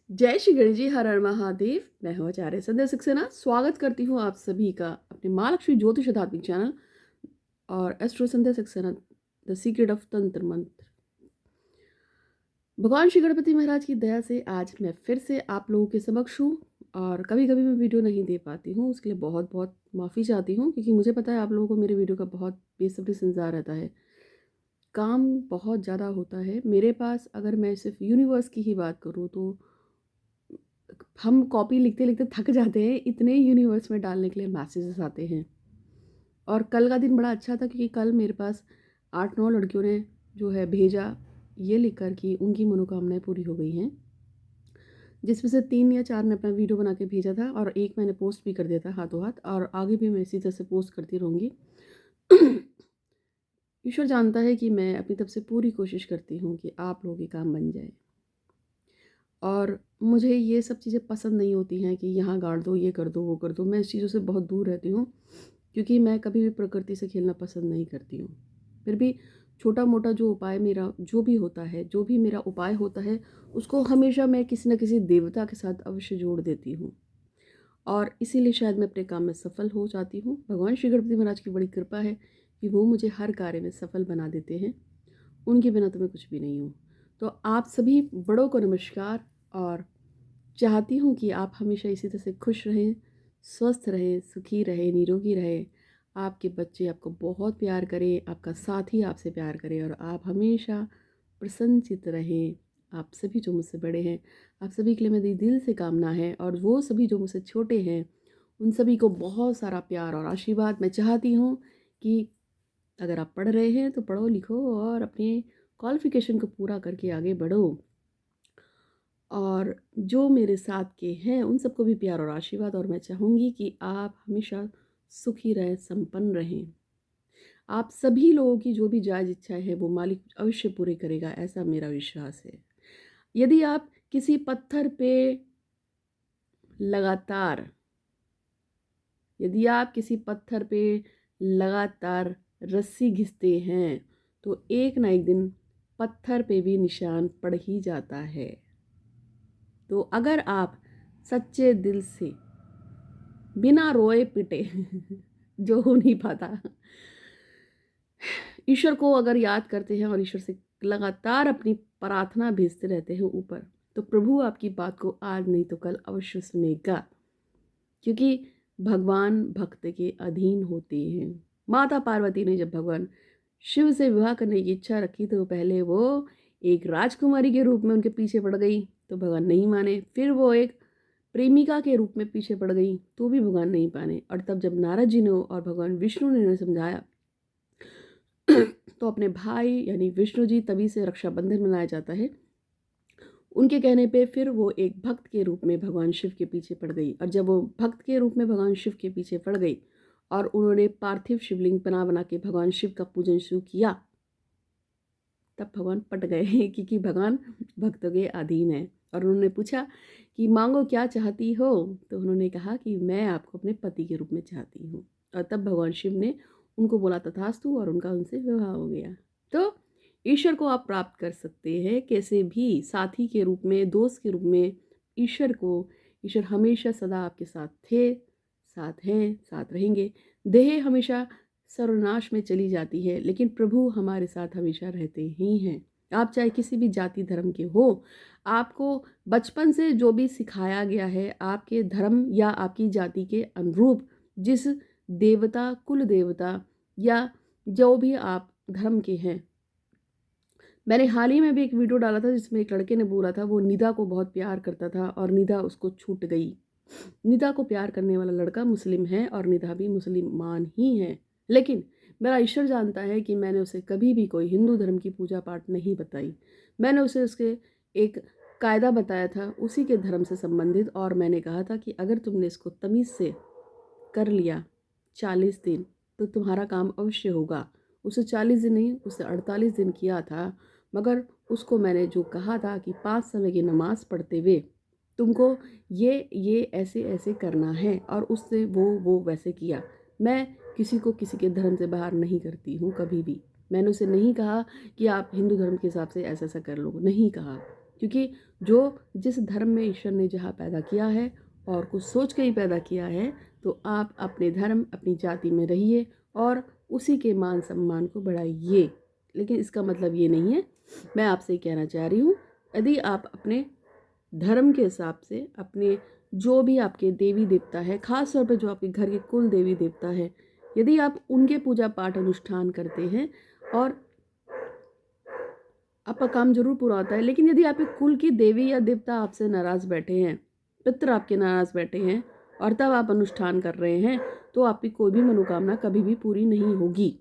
जय श्री गणेश जी, हर हर महादेव। मैं हूँ आचार्य संध्या सक्सेना। स्वागत करती हूँ आप सभी का अपने माँ लक्ष्मी ज्योतिष आध्यात्मिक चैनल और astro Sandhya Saxena, the secret of तंत्र मंत्र। भगवान श्री गणपति महाराज की दया से आज मैं फिर से आप लोगों के समक्ष हूँ। और कभी कभी मैं वीडियो नहीं दे पाती हूँ, उसके लिए बहुत बहुत माफ़ी चाहती हूँ, क्योंकि मुझे पता है आप लोगों को मेरे वीडियो का बहुत बेसब्री से इंतजार रहता है। काम बहुत ज़्यादा होता है मेरे पास। अगर मैं सिर्फ यूनिवर्स की ही बात करूँ तो हम कॉपी लिखते लिखते थक जाते हैं, इतने यूनिवर्स में डालने के लिए मैसेजेस आते हैं। और कल का दिन बड़ा अच्छा था, क्योंकि कल मेरे पास 8-9 लड़कियों ने जो है भेजा ये लिखकर कि उनकी मनोकामनाएं पूरी हो गई हैं, जिसमें से 3 या 4 ने अपना वीडियो बना के भेजा था और एक मैंने पोस्ट भी कर दिया था हाथों हाथ, और आगे भी मैं इसी तरह से पोस्ट करती रहूँगी। ईश्वर जानता है कि मैं अपनी तरफ से पूरी कोशिश करती हूँ कि आप लोगों के काम बन जाए। और मुझे ये सब चीज़ें पसंद नहीं होती हैं कि यहाँ गाड़ दो, ये कर दो, वो कर दो। मैं इस चीज़ों से बहुत दूर रहती हूँ, क्योंकि मैं कभी भी प्रकृति से खेलना पसंद नहीं करती हूँ। फिर भी छोटा मोटा जो उपाय मेरा जो भी होता है, जो भी मेरा उपाय होता है, उसको हमेशा मैं किसी न किसी देवता के साथ अवश्य जोड़ देती हूँ। और इसीलिए शायद मैं अपने काम में सफल हो जाती हूँ। भगवान श्री गणपति महाराज की बड़ी कृपा है कि वो मुझे हर कार्य में सफल बना देते हैं। उनके बिना तो मैं कुछ भी नहीं हूँ। तो आप सभी बड़ों को नमस्कार। और चाहती हूँ कि आप हमेशा इसी तरह से खुश रहें, स्वस्थ रहें, सुखी रहें, निरोगी रहें। आपके बच्चे आपको बहुत प्यार करें, आपका साथी आपसे प्यार करे, और आप हमेशा प्रसन्नचित्त रहें। आप सभी जो मुझसे बड़े हैं, आप सभी के लिए मेरी दिल से कामना है, और वो सभी जो मुझसे छोटे हैं उन सभी को बहुत सारा प्यार और आशीर्वाद। मैं चाहती हूँ कि अगर आप पढ़ रहे हैं तो पढ़ो लिखो और अपने क्वालिफिकेशन को पूरा करके आगे बढ़ो। और जो मेरे साथ के हैं उन सबको भी प्यार और आशीर्वाद। और मैं चाहूँगी कि आप हमेशा सुखी रहें, संपन्न रहें। आप सभी लोगों की जो भी जायज़ इच्छाएं हैं वो मालिक अवश्य पूरे करेगा, ऐसा मेरा विश्वास है। यदि आप किसी पत्थर पे लगातार यदि आप किसी पत्थर पे लगातार रस्सी घिसते हैं तो एक ना एक दिन पत्थर पे भी निशान पड़ ही जाता है। तो अगर आप सच्चे दिल से बिना रोए पिटे जो हो नहीं पाता, ईश्वर को अगर याद करते हैं और ईश्वर से लगातार अपनी प्रार्थना भेजते रहते हैं ऊपर, तो प्रभु आपकी बात को आज नहीं तो कल अवश्य सुनेगा। क्योंकि भगवान भक्त के अधीन होते हैं। माता पार्वती ने जब भगवान शिव से विवाह करने की इच्छा रखी तो पहले वो एक राजकुमारी के रूप में उनके पीछे पड़ गई, तो भगवान नहीं माने। फिर वो एक प्रेमिका के रूप में पीछे पड़ गई, तो भी भगवान नहीं माने। और तब जब नारद जी ने और भगवान विष्णु ने उन्हें समझाया तो अपने भाई यानी विष्णु जी, तभी से रक्षाबंधन मनाया जाता है, उनके कहने पे फिर वो एक भक्त के रूप में भगवान शिव के पीछे पड़ गई। और जब वो भक्त के रूप में भगवान शिव के पीछे पड़ गई और उन्होंने पार्थिव शिवलिंग बना बना के भगवान शिव का पूजन शुरू किया, तब भगवान पट गए क्योंकि भगवान भक्तों के अधीन है। और उन्होंने पूछा कि मांगो क्या चाहती हो, तो उन्होंने कहा कि मैं आपको अपने पति के रूप में चाहती हूँ। और तब भगवान शिव ने उनको बोला तथास्तु, और उनका उनसे विवाह हो गया। तो ईश्वर को आप प्राप्त कर सकते हैं कैसे भी, साथी के रूप में, दोस्त के रूप में। ईश्वर हमेशा सदा आपके साथ थे, साथ हैं, साथ रहेंगे। देह हमेशा सर्वनाश में चली जाती है, लेकिन प्रभु हमारे साथ हमेशा रहते ही हैं। आप चाहे किसी भी जाति धर्म के हो, आपको बचपन से जो भी सिखाया गया है, आपके धर्म या आपकी जाति के अनुरूप जिस देवता, कुल देवता या जो भी आप धर्म के हैं। मैंने हाल ही में भी एक वीडियो डाला था जिसमें एक लड़के ने बोला था वो निदा को बहुत प्यार करता था और निदा उसको छूट गई। निदा को प्यार करने वाला लड़का मुस्लिम है और निदा भी मुसलमान ही है, लेकिन मेरा ईश्वर जानता है कि मैंने उसे कभी भी कोई हिंदू धर्म की पूजा पाठ नहीं बताई। मैंने उसे उसके एक कायदा बताया था उसी के धर्म से संबंधित, और मैंने कहा था कि अगर तुमने इसको तमीज़ से कर लिया 40 दिन तो तुम्हारा काम अवश्य होगा। उसे 40 दिन नहीं, उसे 48 दिन किया था, मगर उसको मैंने जो कहा था कि 5 समय की नमाज़ पढ़ते हुए तुमको ये ऐसे ऐसे करना है, और उससे वो वैसे किया। मैं किसी को किसी के धर्म से बाहर नहीं करती हूँ कभी भी। मैंने उसे नहीं कहा कि आप हिंदू धर्म के हिसाब से ऐसा ऐसा कर लो, नहीं कहा। क्योंकि जो जिस धर्म में ईश्वर ने जहाँ पैदा किया है और कुछ सोच के ही पैदा किया है, तो आप अपने धर्म अपनी जाति में रहिए और उसी के मान सम्मान को बढ़ाइए। लेकिन इसका मतलब ये नहीं है, मैं आपसे कहना चाह रही हूँ, यदि आप अपने धर्म के हिसाब से अपने जो भी आपके देवी देवता है, ख़ास तौर पे जो आपके घर के कुल देवी देवता है, यदि आप उनके पूजा पाठ अनुष्ठान करते हैं और आपका काम जरूर पूरा होता है, लेकिन यदि आपके कुल की देवी या देवता आपसे नाराज़ बैठे हैं, पितृ आपके नाराज़ बैठे हैं और तब आप अनुष्ठान कर रहे हैं, तो आपकी कोई भी मनोकामना कभी भी पूरी नहीं होगी।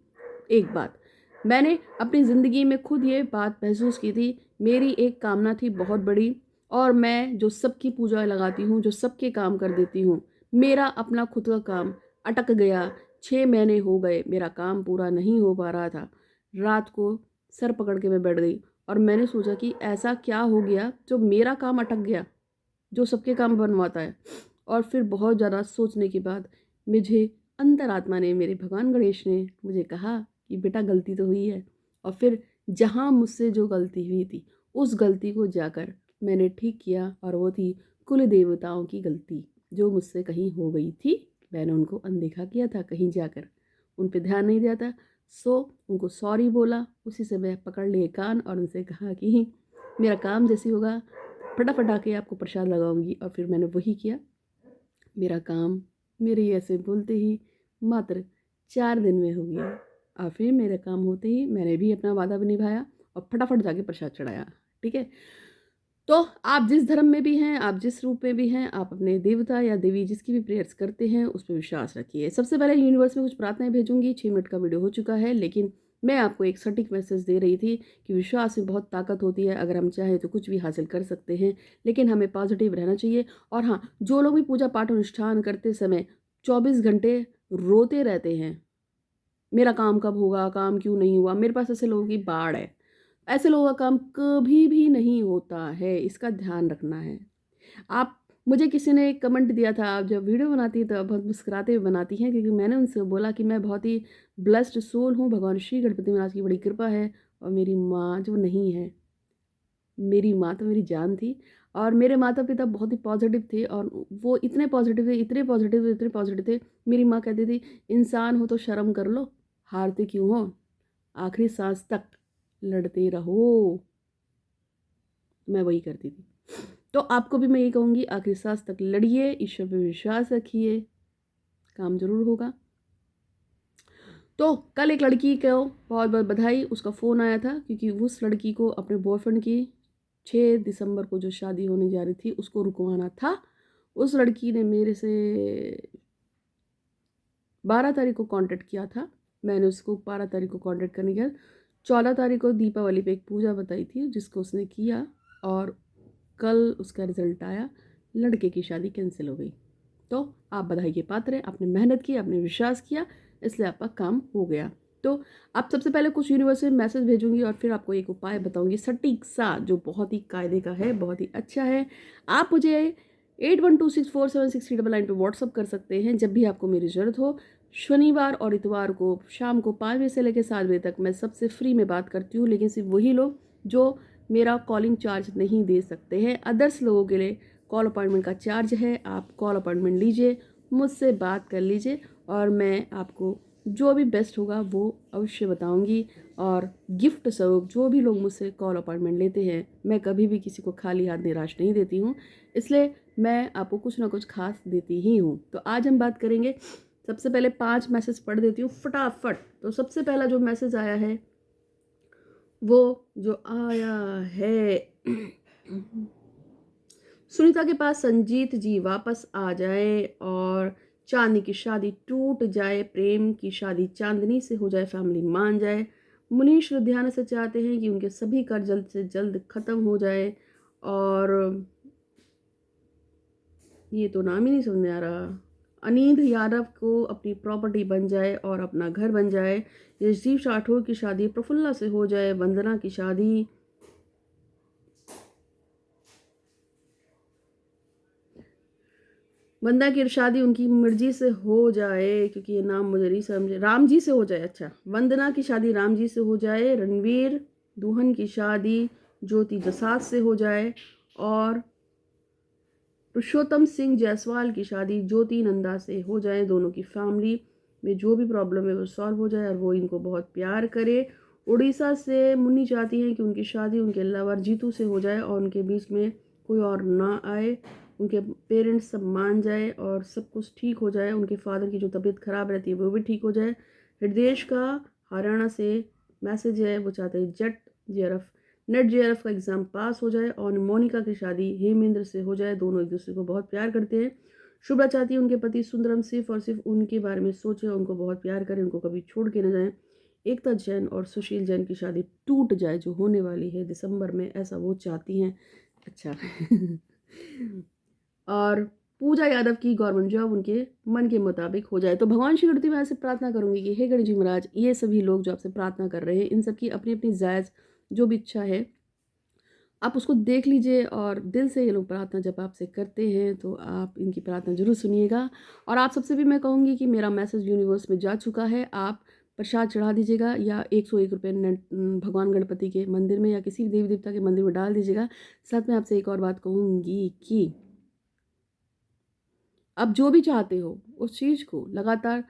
एक बात मैंने अपनी ज़िंदगी में खुद ये बात महसूस की थी। मेरी एक कामना थी बहुत बड़ी, और मैं जो सबकी पूजा लगाती हूँ, जो सबके काम कर देती हूँ, मेरा अपना खुद का काम अटक गया। 6 महीने हो गए, मेरा काम पूरा नहीं हो पा रहा था। रात को सर पकड़ के मैं बैठ गई और मैंने सोचा कि ऐसा क्या हो गया जो मेरा काम अटक गया, जो सबके काम बनवाता है। और फिर बहुत ज़्यादा सोचने के बाद मुझे अंतरात्मा ने, मेरे भगवान गणेश ने मुझे कहा कि बेटा गलती तो हुई है। और फिर जहाँ मुझसे जो गलती हुई थी, उस गलती को जाकर मैंने ठीक किया, और वो थी कुल देवताओं की गलती जो मुझसे कहीं हो गई थी। मैंने उनको अनदेखा किया था, कहीं जाकर उन पर ध्यान नहीं दिया था। सो उनको सॉरी बोला। उसी से मैं पकड़ लिए कान और उनसे कहा कि मेरा काम जैसी होगा फटाफट आके आपको प्रसाद लगाऊंगी। और फिर मैंने वही किया। मेरा काम मेरे ऐसे बोलते ही मात्र 4 दिन में हो गया। और फिर मेरे काम होते ही मैंने भी अपना वादा भी निभाया और फटाफट जाके प्रसाद चढ़ाया। ठीक है, तो आप जिस धर्म में भी हैं, आप जिस रूप में भी हैं, आप अपने देवता या देवी जिसकी भी प्रेयर्स करते हैं उस पर विश्वास रखिए। सबसे पहले यूनिवर्स में कुछ प्रार्थनाएं भेजूंगी। 6 मिनट का वीडियो हो चुका है, लेकिन मैं आपको एक सटीक मैसेज दे रही थी कि विश्वास में बहुत ताकत होती है। अगर हम चाहें तो कुछ भी हासिल कर सकते हैं, लेकिन हमें पॉजिटिव रहना चाहिए। और हाँ, जो लोग भी पूजा पाठ अनुष्ठान करते समय 24 घंटे रोते रहते हैं, मेरा काम कब होगा, काम क्यों नहीं हुआ, मेरे पास ऐसे लोगों की बाढ़ है। ऐसे लोगों का काम कभी भी नहीं होता है, इसका ध्यान रखना है। आप, मुझे किसी ने एक कमेंट दिया था, आप जब वीडियो बनाती है तो आप बहुत मुस्कुराते हुए बनाती हैं, क्योंकि मैंने उनसे बोला कि मैं बहुत ही ब्लेस्ड सोल हूँ, भगवान श्री गणपति महाराज की बड़ी कृपा है। और मेरी माँ जो नहीं है, मेरी माँ तो मेरी जान थी। और मेरे माता पिता बहुत ही पॉजिटिव थे, और वो इतने पॉजिटिव थे, इतने पॉजिटिव थे, इतने पॉजिटिव थे। मेरी माँ कहती थी, इंसान हो तो शर्म कर लो, हारते क्यों हो, आखिरी सांस तक लड़ते रहो। मैं वही करती थी। तो आपको भी मैं ये कहूँगी, आखिरी सांस तक लड़िए, ईश्वर पे विश्वास रखिए, काम जरूर होगा। तो कल एक लड़की को बहुत बहुत बधाई, उसका फ़ोन आया था, क्योंकि उस लड़की को अपने बॉयफ्रेंड की 6 दिसंबर को जो शादी होने जा रही थी उसको रुकवाना था। उस लड़की ने मेरे से 12 तारीख को कांटेक्ट किया था। मैंने उसको 12 तारीख को कांटेक्ट करने के बाद 14 तारीख को दीपावली पे एक पूजा बताई थी जिसको उसने किया, और कल उसका रिजल्ट आया, लड़के की शादी कैंसिल हो गई। तो आप बधाई के पात्र हैं, आपने मेहनत की, आपने विश्वास किया, इसलिए आपका काम हो गया। तो आप सबसे पहले कुछ यूनिवर्स में मैसेज भेजूंगी और फिर आपको एक उपाय बताऊंगी सटीक सा, जो बहुत ही कायदे का है, बहुत ही अच्छा है। आप मुझे 8126476399 पे व्हाट्सअप कर सकते हैं जब भी आपको मेरी ज़रूरत हो। शनिवार और इतवार को शाम को 5 बजे से लेकर 7 बजे तक मैं सबसे फ्री में बात करती हूँ, लेकिन सिर्फ वही लोग जो मेरा कॉलिंग चार्ज नहीं दे सकते हैं। अदर्स लोगों के लिए कॉल अपॉइंटमेंट का चार्ज है। आप कॉल अपॉइंटमेंट लीजिए, मुझसे बात कर लीजिए, और मैं आपको जो भी बेस्ट होगा वो अवश्य बताऊंगी। और गिफ्ट स्वरूप जो भी लोग मुझसे कॉल अपॉइंटमेंट लेते हैं, मैं कभी भी किसी को खाली हाथ निराश नहीं देती हूँ, इसलिए मैं आपको कुछ ना कुछ खास देती ही हूँ। तो आज हम बात करेंगे, सबसे पहले 5 मैसेज पढ़ देती हूँ फटाफट। तो सबसे पहला जो मैसेज आया है, वो जो आया है सुनीता के पास, संजीत जी वापस आ जाए और चांदनी की शादी टूट जाए, प्रेम की शादी चांदनी से हो जाए, फैमिली मान जाए। मुनीश लुधियाना से चाहते हैं कि उनके सभी कर्ज जल्द से जल्द ख़त्म हो जाए, और ये तो नाम ही नहीं समझ में आ रहा। अनींद यादव को अपनी प्रॉपर्टी बन जाए और अपना घर बन जाए। यशदीप राठौर की शादी प्रफुल्ला से हो जाए। वंदना की शादी वंदना की शादी उनकी मर्जी से हो जाए, क्योंकि ये नाम मुझे नहीं समझ, राम जी से हो जाए। अच्छा, वंदना की शादी राम जी से हो जाए। रणवीर दुहन की शादी ज्योति जसास से हो जाए और पुरुषोत्तम सिंह जायसवाल की शादी ज्योति नंदा से हो जाए। दोनों की फैमिली में जो भी प्रॉब्लम है वो सॉल्व हो जाए और वो इनको बहुत प्यार करे। उड़ीसा से मुन्नी चाहती हैं कि उनकी शादी उनके लवर जीतू से हो जाए और उनके बीच में कोई और ना आए, उनके पेरेंट्स सब मान जाए और सब कुछ ठीक हो जाए। उनके फादर की जो तबीयत खराब रहती है वो भी ठीक हो जाए। हृदयेश का हरियाणा से मैसेज है, वो चाहते हैं नेट जेआरएफ का एग्ज़ाम पास हो जाए और मोनिका की शादी हेमेंद्र से हो जाए। दोनों एक दूसरे को बहुत प्यार करते हैं। शुभ्रा चाहती है उनके पति सुंदरम सिर्फ और सिर्फ उनके बारे में सोचे, उनको बहुत प्यार करें, उनको कभी छोड़ के न जाएं। एकता जैन और सुशील जैन की शादी टूट जाए जो होने वाली है दिसंबर में, ऐसा वो चाहती हैं। अच्छा और पूजा यादव की गवर्नमेंट जॉब उनके मन के मुताबिक हो जाए। तो भगवान श्री गणपति मैं आपसे प्रार्थना करूंगी कि हे गणेश जी महाराज, ये सभी लोग जो आपसे प्रार्थना कर रहे हैं इन सब की अपनी अपनी जायज़ जो भी इच्छा है आप उसको देख लीजिए और दिल से ये लोग प्रार्थना जब आपसे करते हैं तो आप इनकी प्रार्थना जरूर सुनिएगा। और आप सबसे भी मैं कहूँगी कि मेरा मैसेज यूनिवर्स में जा चुका है, आप प्रसाद चढ़ा दीजिएगा या 101 रुपये भगवान गणपति के मंदिर में या किसी भी देवी देवता के मंदिर में डाल दीजिएगा। साथ में आपसे एक और बात कहूँगी कि आप जो भी चाहते हो उस चीज़ को लगातार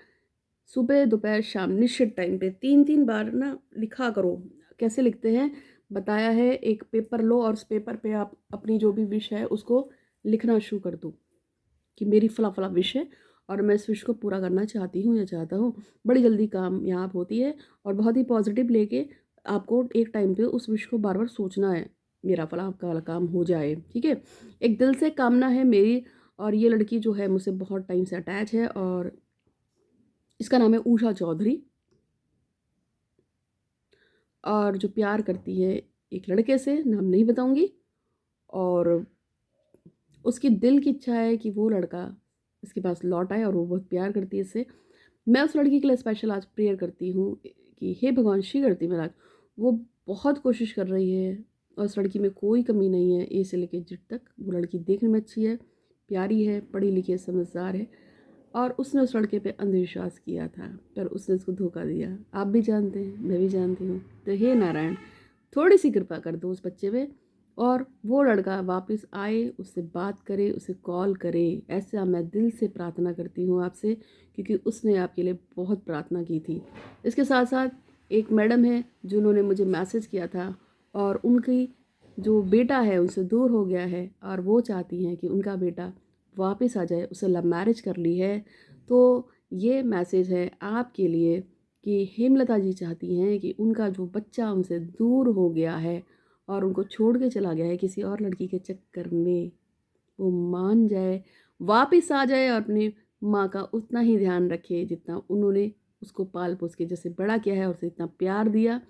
सुबह दोपहर शाम निश्चित टाइम पे 3-3 बार ना लिखा करो। कैसे लिखते हैं बताया है, एक पेपर लो और उस पेपर पे आप अपनी जो भी विश है उसको लिखना शुरू कर दो कि मेरी फला फला विश है और मैं इस विश को पूरा करना चाहती हूँ या चाहता हूँ। बड़ी जल्दी कामयाब होती है और बहुत ही पॉजिटिव लेके आपको एक टाइम पे उस विश को बार बार सोचना है, मेरा फला का काम हो जाए। ठीक है, एक दिल से कामना है मेरी। और ये लड़की जो है मुझसे बहुत टाइम से अटैच है और इसका नाम है उषा चौधरी और जो प्यार करती है एक लड़के से, नाम नहीं बताऊंगी। और उसकी दिल की इच्छा है कि वो लड़का इसके पास लौट आए और वो बहुत प्यार करती है इससे। मैं उस लड़की के लिए स्पेशल आज प्रेयर करती हूँ कि हे भगवान श्री गणपति महाराज, वो बहुत कोशिश कर रही है और उस लड़की में कोई कमी नहीं है, ए से लेकर जेड तक। वो लड़की देखने में अच्छी है, प्यारी है, पढ़ी लिखी है, समझदार है और उसने उस लड़के पे अंधविश्वास किया था पर उसने उसको धोखा दिया। आप भी जानते हैं, मैं भी जानती हूँ। तो हे नारायण, थोड़ी सी कृपा कर दो उस बच्चे पे और वो लड़का वापस आए, उससे बात करे, उसे कॉल करे। ऐसा मैं दिल से प्रार्थना करती हूँ आपसे क्योंकि उसने आपके लिए बहुत प्रार्थना की थी। इसके साथ साथ एक मैडम है जिन्होंने मुझे मैसेज किया था और उनकी जो बेटा है उनसे दूर हो गया है और वो चाहती हैं कि उनका बेटा वापस आ जाए, उसे लव मैरिज कर ली है। तो ये मैसेज है आपके लिए कि हेमलता जी चाहती हैं कि उनका जो बच्चा उनसे दूर हो गया है और उनको छोड़ के चला गया है किसी और लड़की के चक्कर में, वो मान जाए, वापस आ जाए और अपनी माँ का उतना ही ध्यान रखे जितना उन्होंने उसको पाल पोस के जैसे बड़ा किया है और उसे इतना प्यार दिया।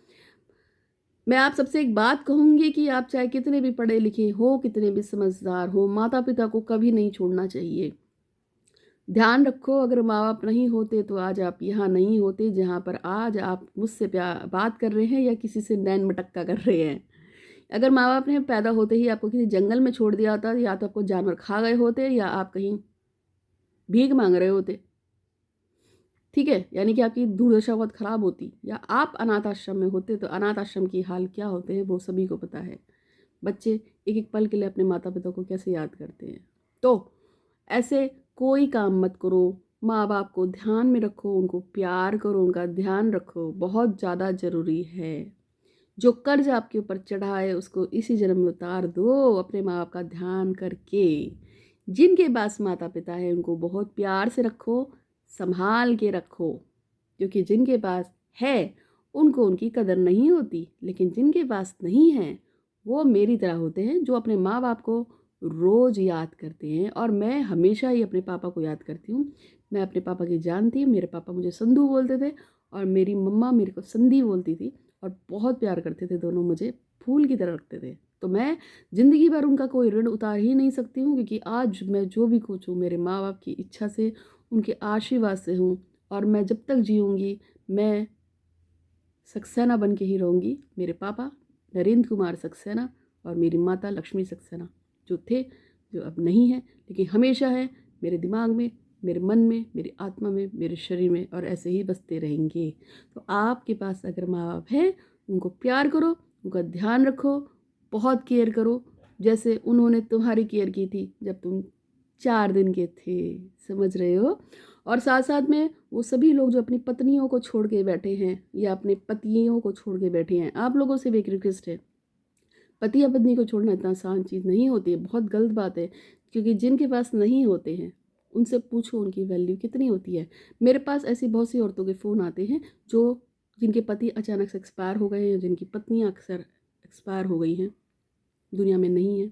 मैं आप सबसे एक बात कहूँगी कि आप चाहे कितने भी पढ़े लिखे हो, कितने भी समझदार हो, माता पिता को कभी नहीं छोड़ना चाहिए। ध्यान रखो, अगर माँ बाप नहीं होते तो आज आप यहाँ नहीं होते जहाँ पर आज आप मुझसे बात कर रहे हैं या किसी से नैन मटक्का कर रहे हैं। अगर माँ बाप ने पैदा होते ही आपको किसी जंगल में छोड़ दिया होता या तो आपको जानवर खा गए होते या आप कहीं भीख मांग रहे होते। ठीक है, यानी कि आपकी दुर्दशा बहुत ख़राब होती या आप अनाथ आश्रम में होते तो अनाथ आश्रम की हाल क्या होते हैं वो सभी को पता है। बच्चे एक एक पल के लिए अपने माता पिता को कैसे याद करते हैं। तो ऐसे कोई काम मत करो, माँ बाप को ध्यान में रखो, उनको प्यार करो, उनका ध्यान रखो, बहुत ज़्यादा ज़रूरी है। जो कर्ज आपके ऊपर चढ़ा है उसको इसी जन्म में उतार दो अपने माँ बाप का ध्यान करके। जिनके पास माता पिता है उनको बहुत प्यार से रखो, संभाल के रखो, क्योंकि जिनके पास है उनको उनकी कदर नहीं होती, लेकिन जिनके पास नहीं है वो मेरी तरह होते हैं जो अपने माँ बाप को रोज़ याद करते हैं। और मैं हमेशा ही अपने पापा को याद करती हूँ। मैं अपने पापा की जानती हूँ, मेरे पापा मुझे संधू बोलते थे और मेरी मम्मा मेरे को संधी बोलती थी और बहुत प्यार करते थे, दोनों मुझे फूल की तरह रखते थे। तो मैं ज़िंदगी भर उनका कोई ऋण उतार ही नहीं सकती हूँ क्योंकि आज मैं जो भी कुछ हूँ मेरे माँ बाप की इच्छा से, उनके आशीर्वाद से हूँ। और मैं जब तक जीऊँगी मैं सक्सेना बन के ही रहूँगी। मेरे पापा नरेंद्र कुमार सक्सेना और मेरी माता लक्ष्मी सक्सेना जो थे, जो अब नहीं है लेकिन हमेशा है मेरे दिमाग में, मेरे मन में, मेरी आत्मा में, मेरे शरीर में और ऐसे ही बसते रहेंगे। तो आपके पास अगर माँ बाप हैं उनको प्यार करो, उनका ध्यान रखो, बहुत केयर करो, जैसे उन्होंने तुम्हारी केयर की थी जब तुम 4 दिन के थे, समझ रहे हो। और साथ साथ में वो सभी लोग जो अपनी पत्नियों को छोड़ के बैठे हैं या अपने पतियों को छोड़ के बैठे हैं, आप लोगों से भी एक रिक्वेस्ट है, पति या पत्नी को छोड़ना इतना आसान चीज़ नहीं होती है, बहुत गलत बात है। क्योंकि जिनके पास नहीं होते हैं उनसे पूछो उनकी वैल्यू कितनी होती है। मेरे पास ऐसी बहुत सी औरतों के फ़ोन आते हैं जो जिनके पति अचानक से एक्सपायर हो गए हैं, जिनकी पत्नियां अक्सर एक्सपायर हो गई हैं, दुनिया में नहीं है।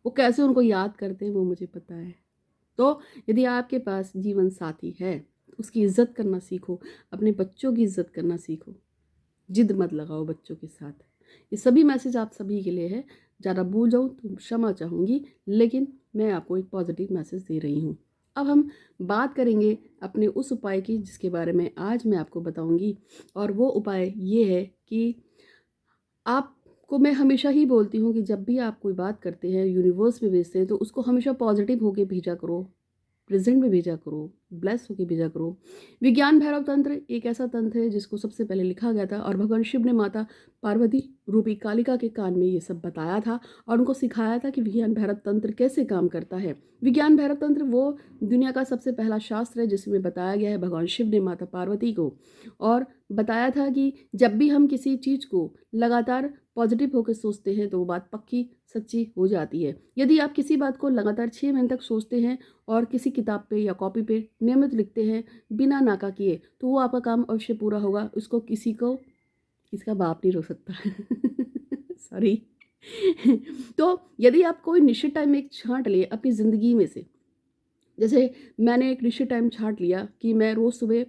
वो कैसे उनको याद करते हैं वो मुझे पता है। तो यदि आपके पास जीवन साथी है, उसकी इज्जत करना सीखो, अपने बच्चों की इज्जत करना सीखो, जिद मत लगाओ बच्चों के साथ। ये सभी मैसेज आप सभी के लिए है। ज़्यादा भूल जाऊँ तो क्षमा चाहूँगी, लेकिन मैं आपको एक पॉजिटिव मैसेज दे रही हूँ। अब हम बात करेंगे अपने उस उपाय की जिसके बारे में आज मैं आपको बताऊँगी। और वो उपाय ये है कि आपको मैं हमेशा ही बोलती हूँ कि जब भी आप कोई बात करते हैं, यूनिवर्स में भेजते हैं, तो उसको हमेशा पॉजिटिव होके भेजा करो, प्रेजेंट में भेजा करो, ब्लेस होके भेजा करो। विज्ञान भैरव तंत्र एक ऐसा तंत्र है जिसको सबसे पहले लिखा गया था और भगवान शिव ने माता पार्वती रूपी कालिका के कान में ये सब बताया था और उनको सिखाया था कि विज्ञान भैरव तंत्र कैसे काम करता है। विज्ञान भैरव तंत्र वो दुनिया का सबसे पहला शास्त्र है जिसमें बताया गया है भगवान शिव ने माता पार्वती को, और बताया था कि जब भी हम किसी चीज़ को लगातार पॉजिटिव होकर सोचते हैं तो वो बात पक्की सच्ची हो जाती है। यदि आप किसी बात को लगातार 6 महीने तक सोचते हैं और किसी किताब पे या कॉपी पे नियमित लिखते हैं बिना नाका किए, तो वो आपका काम अवश्य पूरा होगा। उसको किसका बाप नहीं रोक सकता सॉरी तो यदि आप कोई निश्चित टाइम एक छांट लिए अपनी ज़िंदगी में से, जैसे मैंने एक निश्चित टाइम छांट लिया कि मैं रोज़ सुबह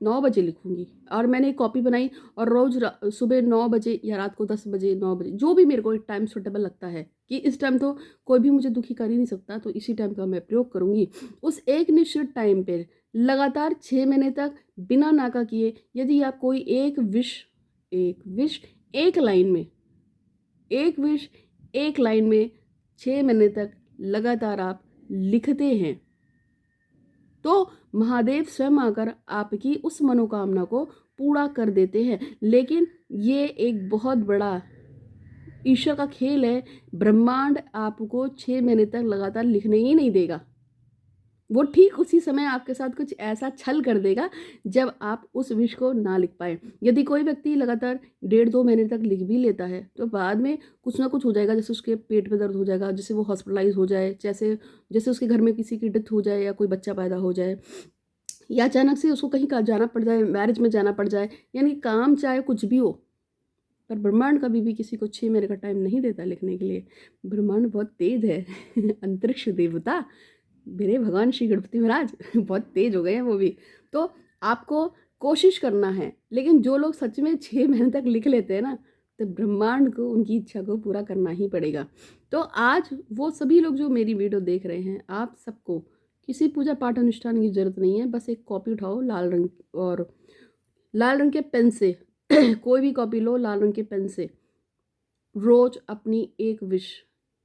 9 बजे लिखूंगी, और मैंने एक कॉपी बनाई और रोज़ सुबह 9 बजे या रात को 10 बजे 9 बजे जो भी मेरे को एक टाइम सुटेबल लगता है कि इस टाइम तो कोई भी मुझे दुखी कर ही नहीं सकता, तो इसी टाइम का मैं प्रयोग करूंगी। उस एक निश्चित टाइम पे लगातार 6 महीने तक बिना नाका किए यदि आप कोई एक विश एक लाइन में एक विश एक लाइन में 6 महीने तक लगातार आप लिखते हैं, तो महादेव स्वयं आकर आपकी उस मनोकामना को पूरा कर देते हैं। लेकिन ये एक बहुत बड़ा ईश्वर का खेल है। ब्रह्मांड आपको 6 महीने तक लगातार लिखने ही नहीं देगा। वो ठीक उसी समय आपके साथ कुछ ऐसा छल कर देगा जब आप उस विश को ना लिख पाए। यदि कोई व्यक्ति लगातार 1.5-2 महीने तक लिख भी लेता है तो बाद में कुछ ना कुछ हो जाएगा, जैसे उसके पेट में दर्द हो जाएगा, जैसे वो हॉस्पिटलाइज हो जाए, जैसे जैसे उसके घर में किसी की डेथ हो जाए या कोई बच्चा पैदा हो जाए, या अचानक से उसको कहीं का जाना पड़ जाए, मैरिज में जाना पड़ जाए, यानी काम चाहे कुछ भी हो। पर ब्रह्मांड कभी भी किसी को 6 महीने का टाइम नहीं देता लिखने के लिए। ब्रह्मांड बहुत तेज है अंतरिक्ष देवता मेरे भगवान श्री गणपति महाराज बहुत तेज हो गए हैं वो भी। तो आपको कोशिश करना है, लेकिन जो लोग सच में 6 महीने तक लिख लेते हैं ना, तो ब्रह्मांड को उनकी इच्छा को पूरा करना ही पड़ेगा। तो आज वो सभी लोग जो मेरी वीडियो देख रहे हैं, आप सबको किसी पूजा पाठ अनुष्ठान की जरूरत नहीं है। बस एक कॉपी उठाओ लाल रंग के पेन से कोई भी कॉपी लो, लाल रंग के पेन से रोज अपनी एक विश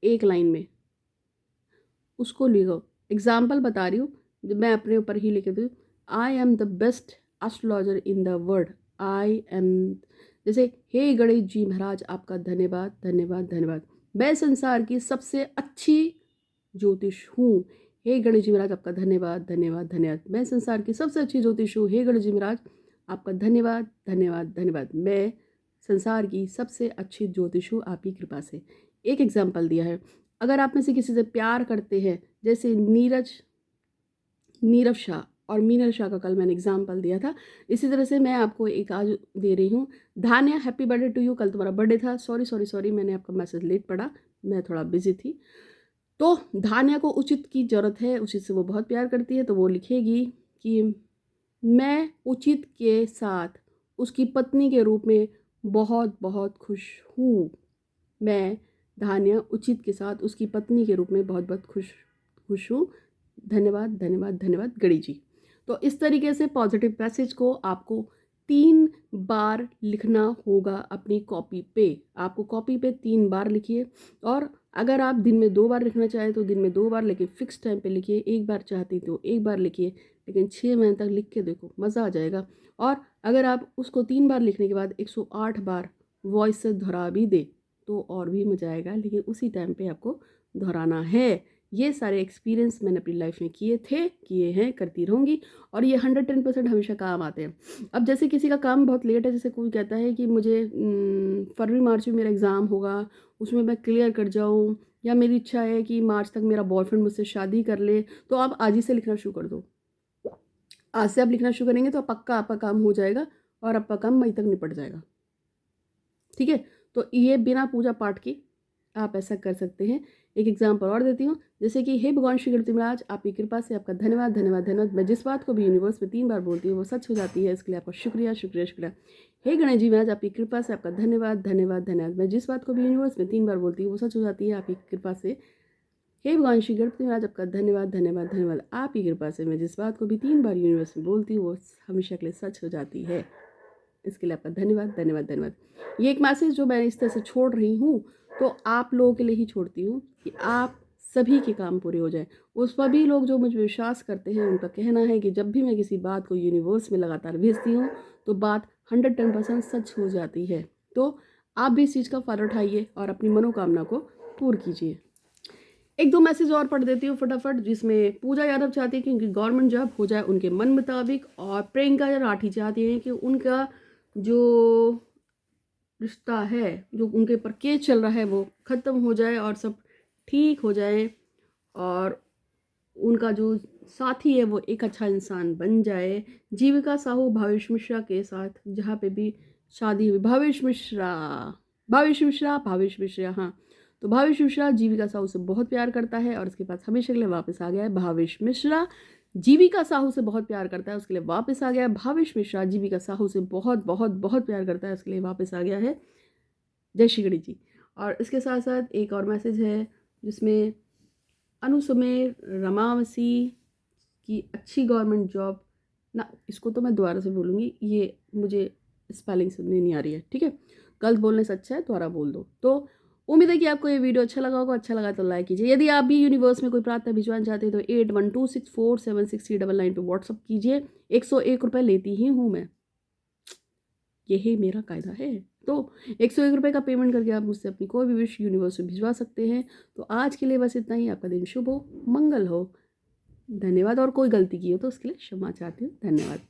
एक लाइन में उसको लिखो। एग्जाम्पल बता रही हूँ, मैं अपने ऊपर ही लिख दूँ। I am the best astrologer in the world. I am, जैसे हे गणेश जी महाराज आपका धन्यवाद धन्यवाद धन्यवाद, मैं संसार की सबसे अच्छी ज्योतिष हूँ। हे गणेश जी महाराज आपका धन्यवाद धन्यवाद धन्यवाद, मैं संसार की सबसे अच्छी ज्योतिष हूँ। हे गणेश जी महाराज आपका धन्यवाद धन्यवाद धन्यवाद, मैं संसार की सबसे अच्छी ज्योतिष हूँ आपकी कृपा से। एक एग्जाम्पल दिया है। अगर आप में से किसी से प्यार करते हैं, जैसे नीरव शाह और मीनल शाह का कल मैंने एग्जाम्पल दिया था, इसी तरह से मैं आपको एक आज दे रही हूँ। धान्या हैप्पी बर्थडे टू यू, कल तुम्हारा बर्थडे था। सॉरी मैंने आपका मैसेज लेट पढ़ा, मैं थोड़ा बिजी थी। तो धान्या को उचित की ज़रूरत है, उचित से वो बहुत प्यार करती है, तो वो लिखेगी कि मैं उचित के साथ उसकी पत्नी के रूप में बहुत बहुत खुश हूँ। मैं धान्या उचित के साथ उसकी पत्नी के रूप में बहुत बहुत खुश हूँ। धन्यवाद धन्यवाद धन्यवाद गणी जी। तो इस तरीके से पॉजिटिव मैसेज को आपको 3 बार लिखना होगा अपनी कॉपी पे। आपको कॉपी पे 3 बार लिखिए, और अगर आप दिन में 2 बार लिखना चाहें तो दिन में 2 बार, लेकिन फिक्स टाइम पे लिखिए। एक बार चाहती तो एक बार लिखिए, लेकिन 6 महीने तक लिख के देखो, मज़ा आ जाएगा। और अगर आप उसको 3 बार लिखने के बाद 108 बार वॉइस से दोहरा भी दे तो और भी मज़ा आएगा, लेकिन उसी टाइम पे आपको दोहराना है। ये सारे एक्सपीरियंस मैंने अपनी लाइफ में किए थे, किए हैं, करती रहूँगी, और ये 110% हमेशा काम आते हैं। अब जैसे किसी का काम बहुत लेट है, जैसे कोई कहता है कि मुझे फरवरी मार्च में मेरा एग्ज़ाम होगा, उसमें मैं क्लियर कर जाऊँ, या मेरी इच्छा है कि मार्च तक मेरा बॉयफ्रेंड मुझसे शादी कर ले, तो आप आज ही से लिखना शुरू कर दो। आज से आप लिखना शुरू करेंगे तो पक्का आपका काम हो जाएगा और आपका काम मई तक निपट जाएगा। ठीक है, तो ये बिना पूजा पाठ के आप ऐसा कर सकते हैं। एक एग्जाम्पल और देती हूँ, जैसे कि हे भगवान श्री गणपति महाराज, आपकी कृपा से आपका धन्यवाद धन्यवाद धन्यवाद। मैं जिस बात को भी यूनिवर्स में 3 बार बोलती हूँ वो सच हो जाती है, इसके लिए आपका शुक्रिया शुक्रिया शुक्रिया। हे गणेश जी महाराज, आपकी कृपा से आपका धन्यवाद धन्यवाद धन्यवाद। मैं जिस बात को भी यूनिवर्स में 3 बार बोलती हूँ वो सच हो जाती है आपकी कृपा से। हे भगवान श्री गणपति महाराज, आपका धन्यवाद धन्यवाद धन्यवाद। आपकी कृपा से मैं जिस बात को भी 3 बार यूनिवर्स में बोलती हूँ वो हमेशा के लिए सच हो जाती है, इसके लिए आपका धन्यवाद धन्यवाद धन्यवाद। ये एक मैसेज जो मैं इस तरह से छोड़ रही हूँ, तो आप लोगों के लिए ही छोड़ती हूँ कि आप सभी के काम पूरे हो जाए। उस सभी लोग जो मुझ पर विश्वास करते हैं, उनका कहना है कि जब भी मैं किसी बात को यूनिवर्स में लगातार भेजती हूँ तो बात 110% सच हो जाती है। तो आप भी इस चीज़ का फ़ायदा उठाइए और अपनी मनोकामना को पूर्ण कीजिए। एक दो मैसेज और पढ़ देती हूँ फटाफट, जिसमें पूजा यादव चाहती है कि उनकी गवर्नमेंट जॉब हो जाए उनके मन मुताबिक, और प्रियंका राठी चाहती है कि उनका जो रिश्ता है, जो उनके ऊपर केस चल रहा है, वो ख़त्म हो जाए और सब ठीक हो जाए, और उनका जो साथी है वो एक अच्छा इंसान बन जाए। जीविका साहू भावेश मिश्रा के साथ जहाँ पे भी शादी हुई, भावेश मिश्रा, हाँ, तो भावेश मिश्रा जीविका साहू से बहुत प्यार करता है और उसके पास हमेशा के लिए वापस आ गया है। भावेश मिश्रा जीविका साहू से बहुत प्यार करता है, उसके लिए वापस आ गया है। भावेश मिश्रा जीविका साहू से बहुत बहुत बहुत प्यार करता है, उसके लिए वापस आ गया है। जय श्री गणेश जी। और इसके साथ साथ एक और मैसेज है जिसमें अनुसुमेर रमावसी की अच्छी गवर्नमेंट जॉब ना, इसको तो मैं दोबारा से बोलूँगी, ये मुझे स्पेलिंग सुननी नहीं आ रही है, ठीक है, गलत बोलने से अच्छा है दोबारा बोल दो। तो उम्मीद है कि आपको ये वीडियो अच्छा लगा होगा। अच्छा लगा तो लाइक कीजिए। यदि आप भी यूनिवर्स में कोई प्रार्थना भिजवाना चाहते हैं तो 8126476399 पे व्हाट्सअप कीजिए। 101 रुपये लेती ही हूँ मैं, यही मेरा कायदा है। तो 101 रुपये का पेमेंट करके आप मुझसे अपनी कोई भी विश यूनिवर्स में भिजवा सकते हैं। तो आज के लिए बस इतना ही। आपका दिन शुभ हो, मंगल हो। धन्यवाद। और कोई गलती की हो तो उसके लिए क्षमा चाहती हूँ। धन्यवाद।